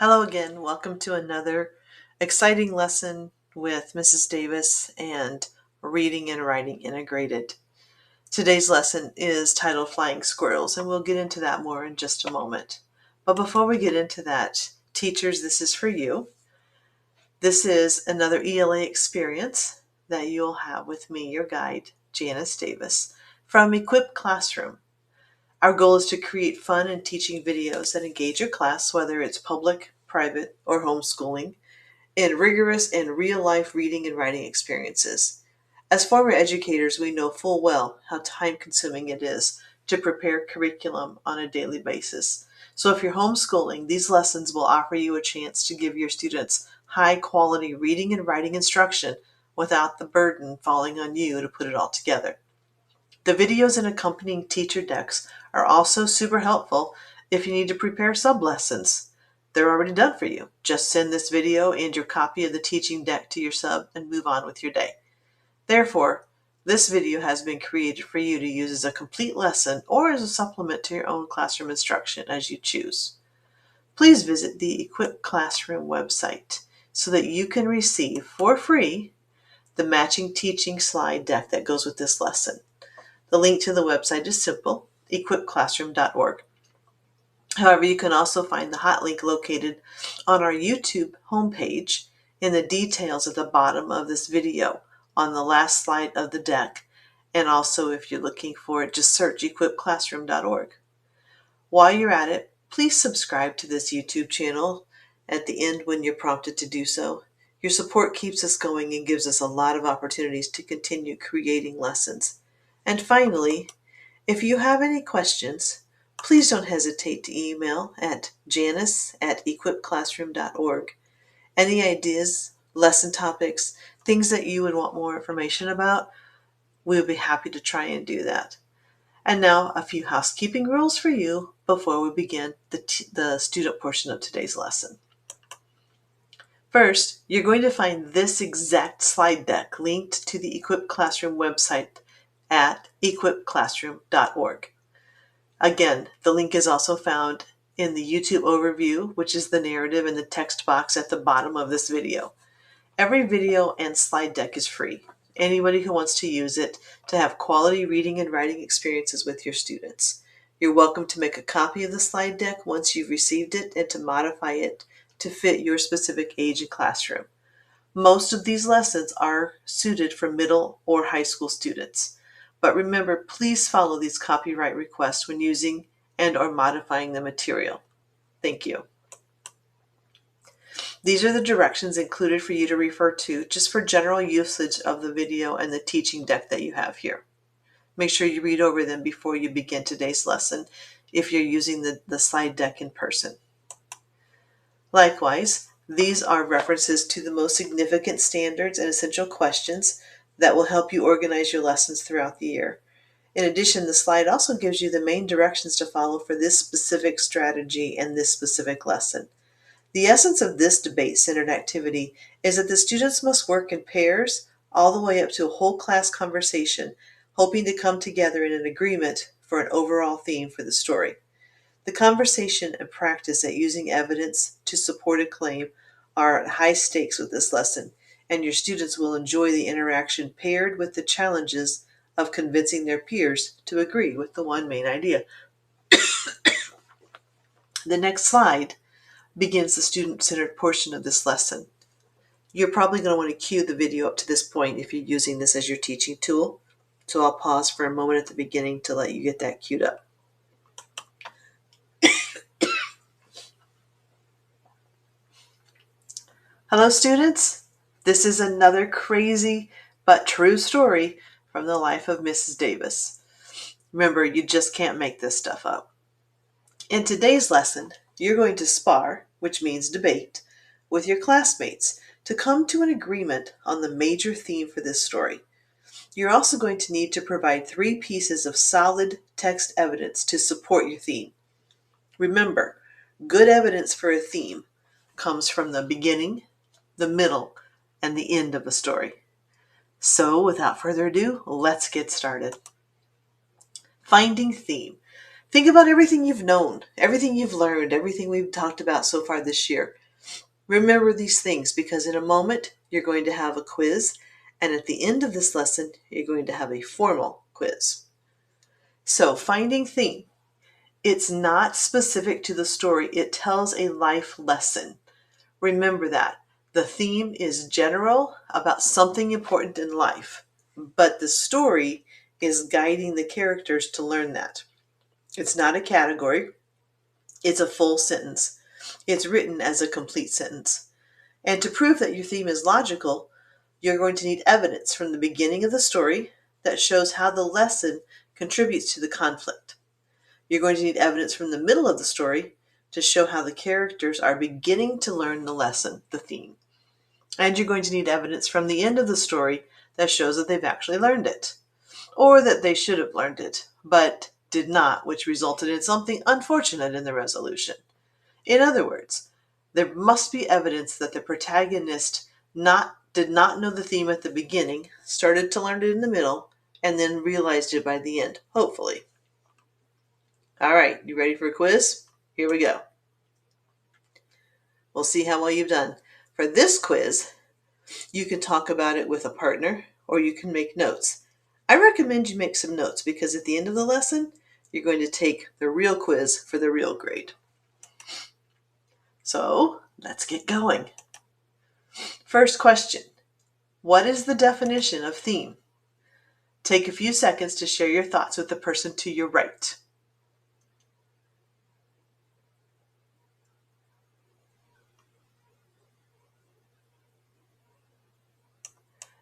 Hello again. Welcome to another exciting lesson with Mrs. Davis and Reading and Writing Integrated. Today's lesson is titled Flying Squirrels, and we'll get into that more in just a moment. But before we get into that, teachers, this is for you. This is another ELA experience that you'll have with me, your guide, Janice Davis, from Equip Classroom. Our goal is to create fun and teaching videos that engage your class, whether it's public, private, or homeschooling, in rigorous and real-life reading and writing experiences. As former educators, we know full well how time-consuming it is to prepare curriculum on a daily basis. So if you're homeschooling, these lessons will offer you a chance to give your students high-quality reading and writing instruction without the burden falling on you to put it all together. The videos and accompanying teacher decks are also super helpful if you need to prepare sub-lessons. They're already done for you. Just send this video and your copy of the teaching deck to your sub and move on with your day. Therefore, this video has been created for you to use as a complete lesson or as a supplement to your own classroom instruction as you choose. Please visit the Equip Classroom website so that you can receive for free the matching teaching slide deck that goes with this lesson. The link to the website is simple, equipclassroom.org. However, you can also find the hot link located on our YouTube homepage in the details at the bottom of this video on the last slide of the deck. And also, if you're looking for it, just search equipclassroom.org. While you're at it, please subscribe to this YouTube channel at the end when you're prompted to do so. Your support keeps us going and gives us a lot of opportunities to continue creating lessons. And finally, if you have any questions, please don't hesitate to email at janice@equipclassroom.org. Any ideas, lesson topics, things that you would want more information about, we'll be happy to try and do that. And now a few housekeeping rules for you before we begin the student portion of today's lesson. First, you're going to find this exact slide deck linked to the Equip Classroom website at equipclassroom.org. Again, the link is also found in the YouTube overview, which is the narrative in the text box at the bottom of this video. Every video and slide deck is free. Anybody who wants to use it to have quality reading and writing experiences with your students. You're welcome to make a copy of the slide deck once you've received it and to modify it to fit your specific age and classroom. Most of these lessons are suited for middle or high school students. But remember, please follow these copyright requests when using and or modifying the material. Thank you. These are the directions included for you to refer to just for general usage of the video and the teaching deck that you have here. Make sure you read over them before you begin today's lesson if you're using the slide deck in person. Likewise, these are references to the most significant standards and essential questions that will help you organize your lessons throughout the year. In addition, the slide also gives you the main directions to follow for this specific strategy and this specific lesson. The essence of this debate-centered activity is that the students must work in pairs all the way up to a whole class conversation, hoping to come together in an agreement for an overall theme for the story. The conversation and practice at using evidence to support a claim are at high stakes with this lesson, and your students will enjoy the interaction paired with the challenges of convincing their peers to agree with the one main idea. The next slide begins the student-centered portion of this lesson. You're probably going to want to cue the video up to this point if you're using this as your teaching tool. So I'll pause for a moment at the beginning to let you get that queued up. Hello students, this is another crazy but true story from the life of Mrs. Davis. Remember, you just can't make this stuff up. In today's lesson, you're going to spar, which means debate, with your classmates to come to an agreement on the major theme for this story. You're also going to need to provide 3 pieces of solid text evidence to support your theme. Remember, good evidence for a theme comes from the beginning, the middle, and the end of the story. So, without further ado, let's get started. Finding theme. Think about everything you've known, everything you've learned, everything we've talked about so far this year. Remember these things because in a moment you're going to have a quiz, and at the end of this lesson you're going to have a formal quiz. So, finding theme. It's not specific to the story, it tells a life lesson. Remember that. The theme is general about something important in life, but the story is guiding the characters to learn that. It's not a category, it's a full sentence. It's written as a complete sentence. And to prove that your theme is logical, you're going to need evidence from the beginning of the story that shows how the lesson contributes to the conflict. You're going to need evidence from the middle of the story to show how the characters are beginning to learn the lesson, the theme. And you're going to need evidence from the end of the story that shows that they've actually learned it, or that they should have learned it, but did not, which resulted in something unfortunate in the resolution. In other words, there must be evidence that the protagonist did not know the theme at the beginning, started to learn it in the middle, and then realized it by the end, hopefully. All right, you ready for a quiz? Here we go. We'll see how well you've done. For this quiz, you can talk about it with a partner or you can make notes. I recommend you make some notes because at the end of the lesson, you're going to take the real quiz for the real grade. So let's get going. First question, what is the definition of theme? Take a few seconds to share your thoughts with the person to your right.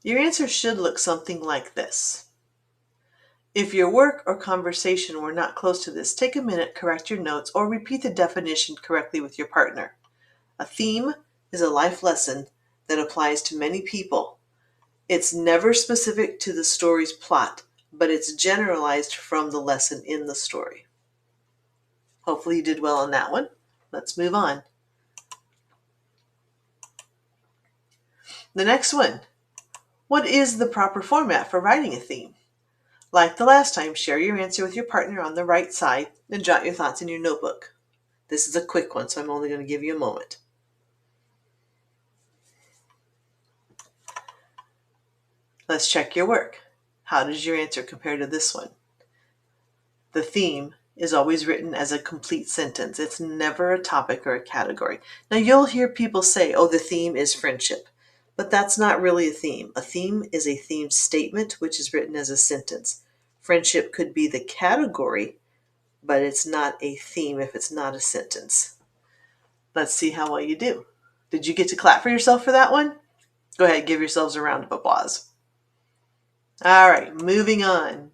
Your answer should look something like this. If your work or conversation were not close to this, take a minute, correct your notes, or repeat the definition correctly with your partner. A theme is a life lesson that applies to many people. It's never specific to the story's plot, but it's generalized from the lesson in the story. Hopefully you did well on that one. Let's move on. The next one. What is the proper format for writing a theme? Like the last time, share your answer with your partner on the right side and jot your thoughts in your notebook. This is a quick one, so I'm only going to give you a moment. Let's check your work. How does your answer compare to this one? The theme is always written as a complete sentence. It's never a topic or a category. Now you'll hear people say, oh, the theme is friendship. But that's not really a theme. A theme is a theme statement which is written as a sentence. Friendship could be the category, but it's not a theme if it's not a sentence. Let's see how well you do. Did you get to clap for yourself for that one? Go ahead, give yourselves a round of applause. All right, moving on.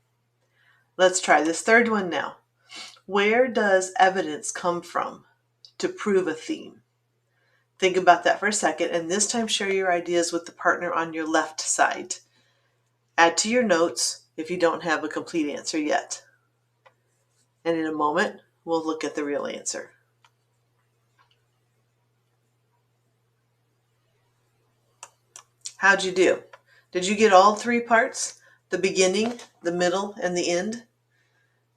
Let's try this third one now. Where does evidence come from to prove a theme? Think about that for a second, and this time share your ideas with the partner on your left side. Add to your notes if you don't have a complete answer yet. And in a moment, we'll look at the real answer. How'd you do? Did you get all three parts? The beginning, the middle, and the end?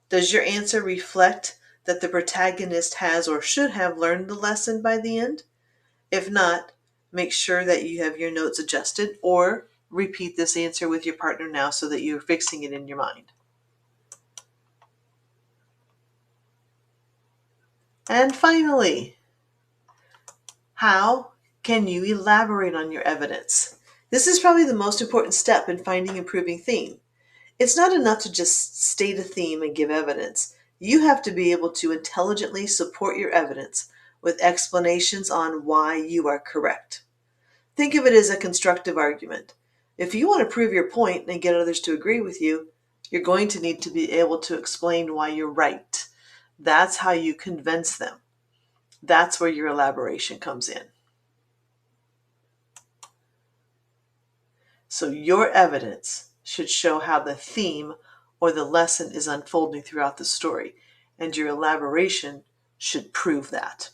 Does your answer reflect that the protagonist has or should have learned the lesson by the end? If not, make sure that you have your notes adjusted or repeat this answer with your partner now so that you're fixing it in your mind. And finally, how can you elaborate on your evidence? This is probably the most important step in finding and proving theme. It's not enough to just state a theme and give evidence. You have to be able to intelligently support your evidence with explanations on why you are correct. Think of it as a constructive argument. If you want to prove your point and get others to agree with you, you're going to need to be able to explain why you're right. That's how you convince them. That's where your elaboration comes in. So your evidence should show how the theme or the lesson is unfolding throughout the story, and your elaboration should prove that.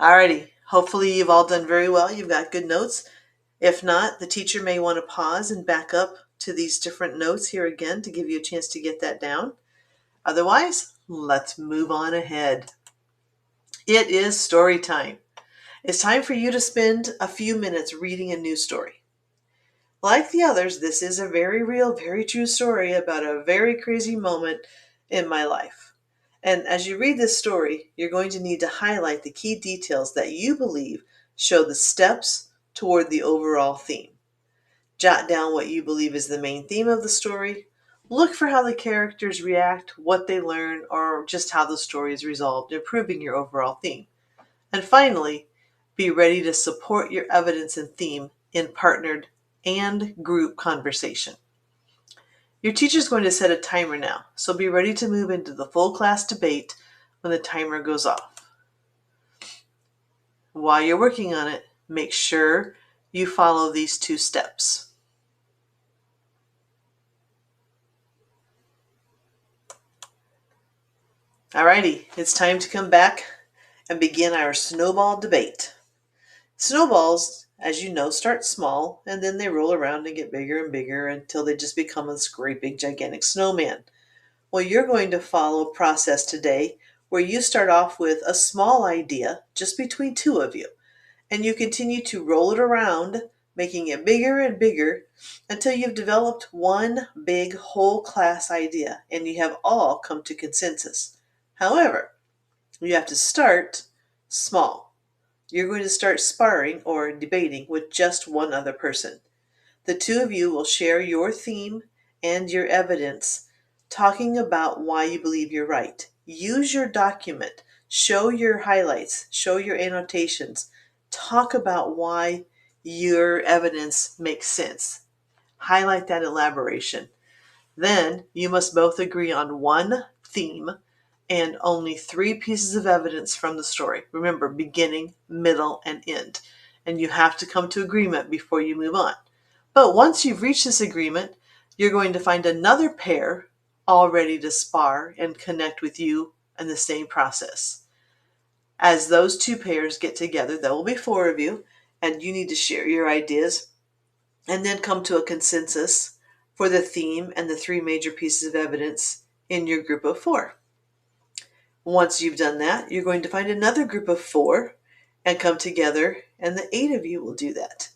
Alrighty, hopefully you've all done very well. You've got good notes. If not, the teacher may want to pause and back up to these different notes here again to give you a chance to get that down. Otherwise, let's move on ahead. It is story time. It's time for you to spend a few minutes reading a new story. Like the others, this is a very real, very true story about a very crazy moment in my life. And as you read this story, you're going to need to highlight the key details that you believe show the steps toward the overall theme. Jot down what you believe is the main theme of the story. Look for how the characters react, what they learn, or just how the story is resolved, improving your overall theme. And finally, be ready to support your evidence and theme in partnered and group conversation. Your teacher is going to set a timer now, so be ready to move into the full class debate when the timer goes off. While you're working on it, make sure you follow these 2 steps. Alrighty, it's time to come back and begin our snowball debate. Snowballs, as you know, start small and then they roll around and get bigger and bigger until they just become this great big gigantic snowman. Well, you're going to follow a process today where you start off with a small idea just between 2 of you, and you continue to roll it around, making it bigger and bigger until you've developed one big whole class idea and you have all come to consensus. However, you have to start small. You're going to start sparring or debating with just one other person. The 2 of you will share your theme and your evidence, talking about why you believe you're right. Use your document, show your highlights, show your annotations, talk about why your evidence makes sense. Highlight that elaboration. Then you must both agree on one theme and only 3 pieces of evidence from the story. Remember, beginning, middle, and end. And you have to come to agreement before you move on. But once you've reached this agreement, you're going to find another pair all ready to spar and connect with you in the same process. As those 2 pairs get together, there will be 4 of you, and you need to share your ideas and then come to a consensus for the theme and the 3 major pieces of evidence in your group of 4. Once you've done that, you're going to find another group of 4 and come together, and the 8 of you will do that.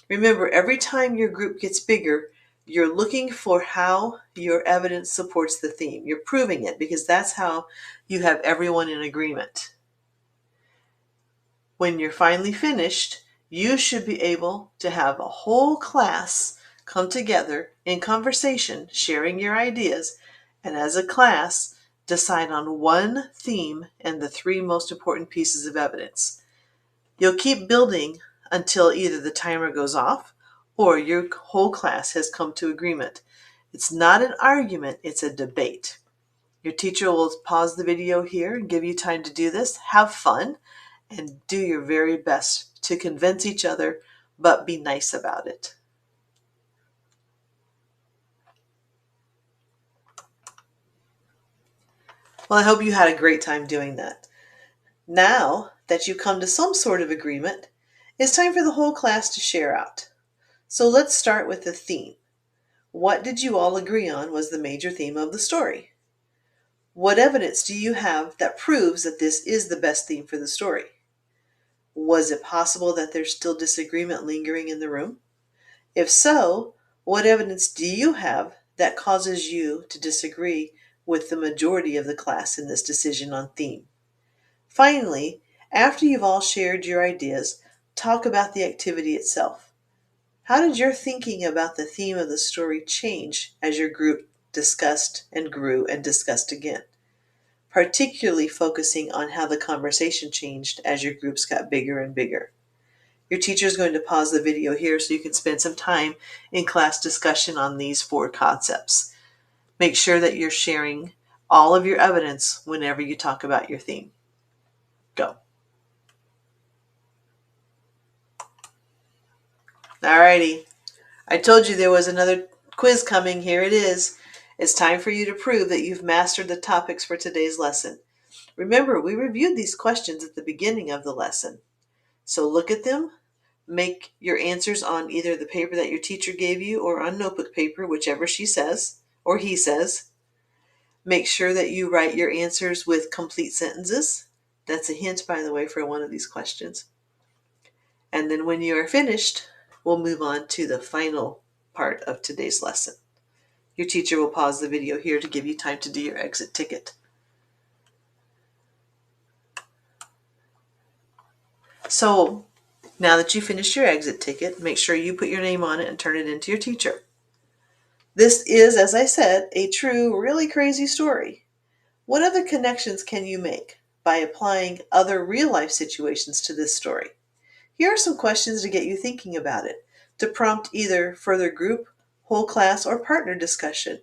Remember, every time your group gets bigger, you're looking for how your evidence supports the theme. You're proving it because that's how you have everyone in agreement. When you're finally finished, you should be able to have a whole class come together in conversation, sharing your ideas, and as a class, decide on one theme and the 3 most important pieces of evidence. You'll keep building until either the timer goes off or your whole class has come to agreement. It's not an argument, it's a debate. Your teacher will pause the video here and give you time to do this. Have fun and do your very best to convince each other, but be nice about it. Well, I hope you had a great time doing that. Now that you've come to some sort of agreement, it's time for the whole class to share out. So let's start with the theme. What did you all agree on was the major theme of the story? What evidence do you have that proves that this is the best theme for the story? Was it possible that there's still disagreement lingering in the room? If so, what evidence do you have that causes you to disagree with the majority of the class in this decision on theme? Finally, after you've all shared your ideas, talk about the activity itself. How did your thinking about the theme of the story change as your group discussed and grew and discussed again? Particularly focusing on how the conversation changed as your groups got bigger and bigger. Your teacher is going to pause the video here so you can spend some time in class discussion on these 4 concepts. Make sure that you're sharing all of your evidence whenever you talk about your theme. Go. Alrighty. I told you there was another quiz coming. Here it is. It's time for you to prove that you've mastered the topics for today's lesson. Remember, we reviewed these questions at the beginning of the lesson. So look at them, make your answers on either the paper that your teacher gave you or on notebook paper, whichever she says or he says. Make sure that you write your answers with complete sentences. That's a hint, by the way, for one of these questions. And then when you are finished, we'll move on to the final part of today's lesson. Your teacher will pause the video here to give you time to do your exit ticket. So now that you finished your exit ticket, make sure you put your name on it and turn it in to your teacher. This is, as I said, a true, really crazy story. What other connections can you make by applying other real-life situations to this story? Here are some questions to get you thinking about it, to prompt either further group, whole class, or partner discussion.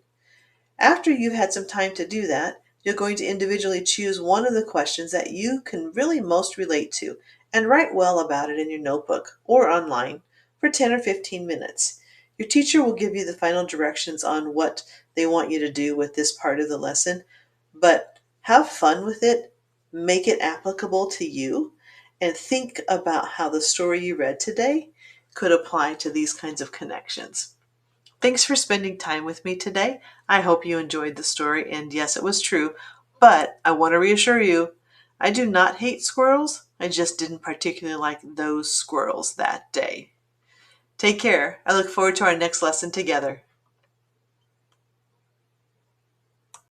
After you've had some time to do that, you're going to individually choose one of the questions that you can really most relate to and write well about it in your notebook or online for 10 or 15 minutes. Your teacher will give you the final directions on what they want you to do with this part of the lesson, but have fun with it, make it applicable to you, and think about how the story you read today could apply to these kinds of connections. Thanks for spending time with me today. I hope you enjoyed the story, and yes, it was true, but I want to reassure you, I do not hate squirrels. I just didn't particularly like those squirrels that day. Take care. I look forward to our next lesson together.